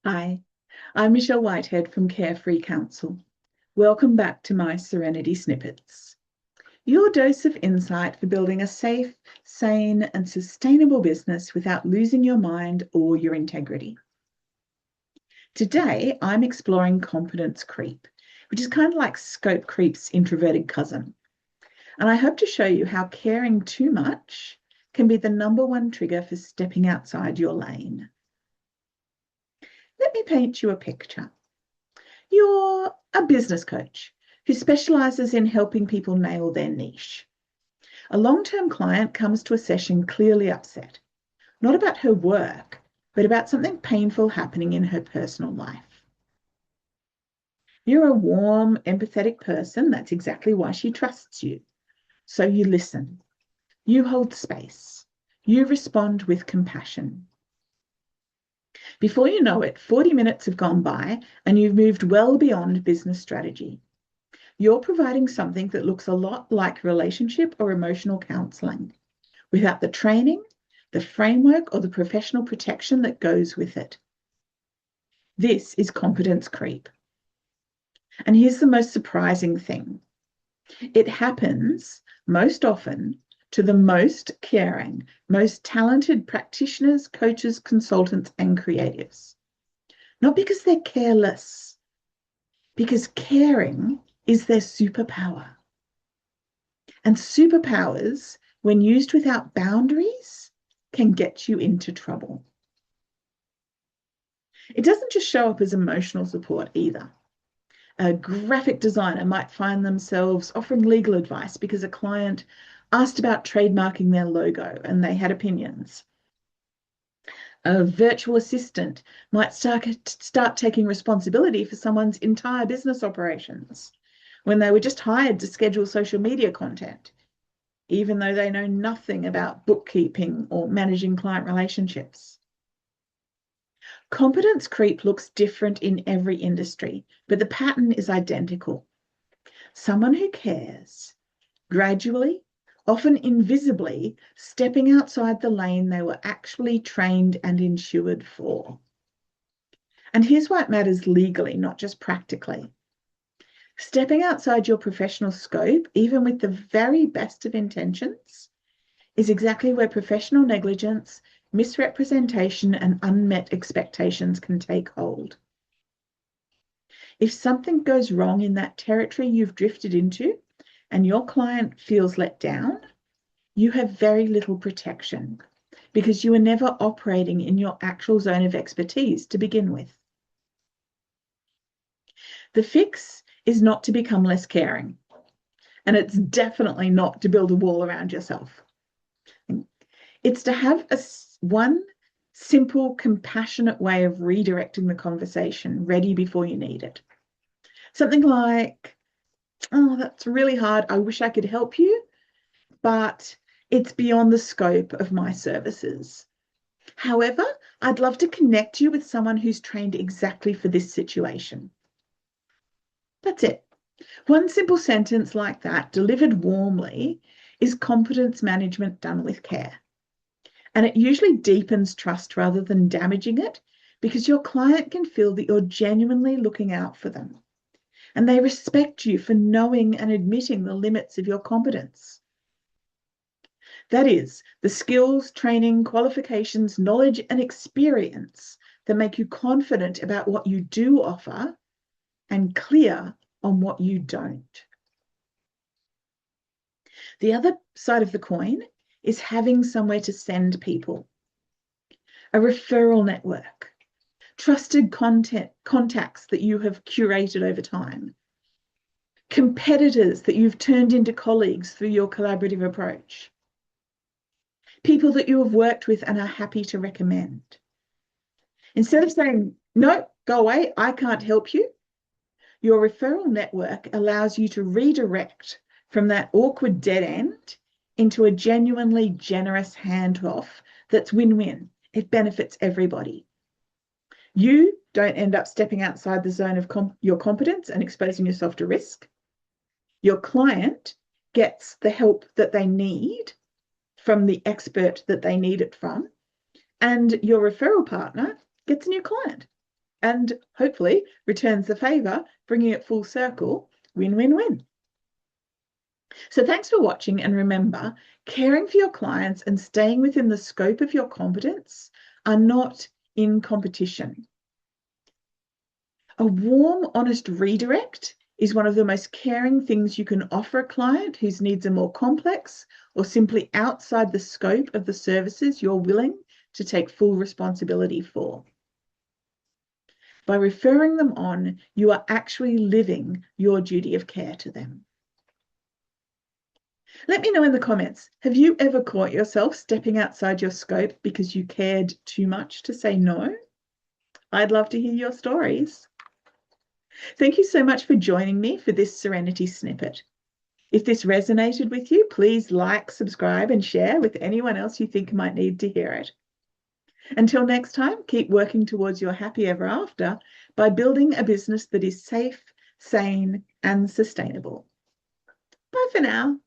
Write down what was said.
Hi, I'm Michelle Whitehead from Carefree Counsel. Welcome back to my Serenity Snippets, your dose of insight for building a safe, sane, and sustainable business without losing your mind or your integrity. Today, I'm exploring competence creep, which is kind of like scope creep's introverted cousin. And I hope to show you how caring too much can be the #1 trigger for stepping outside your lane. Let me paint you a picture. You're a business coach who specializes in helping people nail their niche. A long-term client comes to a session clearly upset, not about her work, but about something painful happening in her personal life. You're a warm, empathetic person. That's exactly why she trusts you. So you listen. You hold space. You respond with compassion. Before you know it, 40 minutes have gone by and you've moved well beyond business strategy. You're providing something that looks a lot like relationship or emotional counseling without the training, the framework, or the professional protection that goes with it. This is competence creep. And here's the most surprising thing. It happens most often to the most caring, most talented practitioners, coaches, consultants, and creatives. Not because they're careless, because caring is their superpower. And superpowers, when used without boundaries, can get you into trouble. It doesn't just show up as emotional support either. A graphic designer might find themselves offering legal advice because a client asked about trademarking their logo and they had opinions. A virtual assistant might start taking responsibility for someone's entire business operations when they were just hired to schedule social media content, even though they know nothing about bookkeeping or managing client relationships. Competence creep looks different in every industry, but the pattern is identical. Someone who cares, gradually, often invisibly, stepping outside the lane they were actually trained and insured for. And here's why it matters legally, not just practically. Stepping outside your professional scope, even with the very best of intentions, is exactly where professional negligence, misrepresentation, and unmet expectations can take hold. If something goes wrong in that territory you've drifted into and your client feels let down, you have very little protection because you are never operating in your actual zone of expertise to begin with. The fix is not to become less caring, and it's definitely not to build a wall around yourself. It's to have one simple, compassionate way of redirecting the conversation ready before you need it. Something like, oh, that's really hard. I wish I could help you, but it's beyond the scope of my services. However, I'd love to connect you with someone who's trained exactly for this situation. That's it. One simple sentence like that, delivered warmly, is competence management done with care. And it usually deepens trust rather than damaging it because your client can feel that you're genuinely looking out for them. And they respect you for knowing and admitting the limits of your competence. That is, the skills, training, qualifications, knowledge, and experience that make you confident about what you do offer and clear on what you don't. The other side of the coin is having somewhere to send people. A referral network, trusted contacts that you have curated over time, competitors that you've turned into colleagues through your collaborative approach, people that you have worked with and are happy to recommend. Instead of saying, no, go away, I can't help you, your referral network allows you to redirect from that awkward dead end into a genuinely generous handoff that's win-win. It benefits everybody. You don't end up stepping outside the zone of your competence and exposing yourself to risk. Your client gets the help that they need from the expert that they need it from, and your referral partner gets a new client. and hopefully returns the favor, bringing it full circle. Win, win, win. So thanks for watching, and remember, caring for your clients and staying within the scope of your competence are not in competition. A warm, honest redirect is one of the most caring things you can offer a client whose needs are more complex or simply outside the scope of the services you're willing to take full responsibility for. By referring them on, you are actually living your duty of care to them. Let me know in the comments, have you ever caught yourself stepping outside your scope because you cared too much to say no? I'd love to hear your stories. Thank you so much for joining me for this Serenity Snippet. If this resonated with you, please like, subscribe, and share with anyone else you think might need to hear it. Until next time, keep working towards your happy ever after by building a business that is safe, sane, and sustainable. Bye for now.